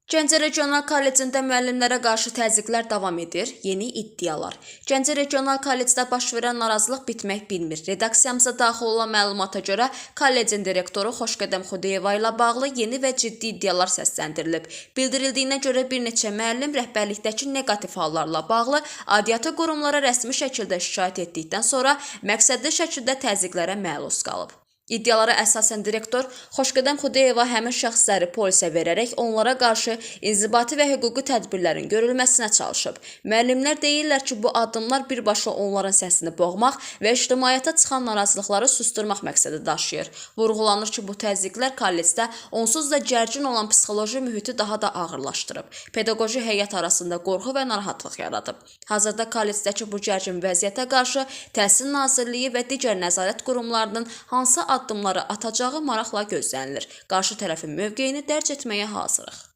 Gəncə Regional Kollecində müəllimlərə qarşı təzyiqlər davam edir. Yeni iddialar. Gəncə Regional Kollecdə baş verən narazılıq bitmək bilmir. Redaksiyamıza daxil olan məlumata görə kollecin direktoru Xoşqədəm Xudayeva ilə bağlı yeni və ciddi iddialar səsləndirilib. Bildirildiyinə görə bir neçə müəllim rəhbərlikdəki neqativ hallarla bağlı aidiyyatı qurumlara rəsmi şəkildə şikayət etdikdən sonra məqsədli şəkildə təzyiqlərə məruz qalıb. İddialara əsasən direktor Xoşqədəm Xudayeva həmin şəxsləri polisə verərək onlara qarşı inzibati və hüquqi tədbirlərin görülməsinə çalışıb. Müəllimlər deyirlər ki, bu addımlar birbaşa onların səsini boğmaq və ictimaiyyətə çıxan narazılıqları susturmaq məqsədi daşıyır. Vurğulanır ki, bu təzyiqlər kollecdə onsuz da gərgin olan psixoloji mühiti daha da ağırlaşdırıb. Pedaqoji heyət arasında qorxu və narahatlıq yaradıb. Hazırda kollecdəki bu gərgin vəziyyətə qarşı Təhsil Nazirliyi və digər nəzarət qurumlarının hansı addımları atacağı maraqla gözlənilir. Qarşı tərəfin mövqeyini dərc etməyə hazırıq.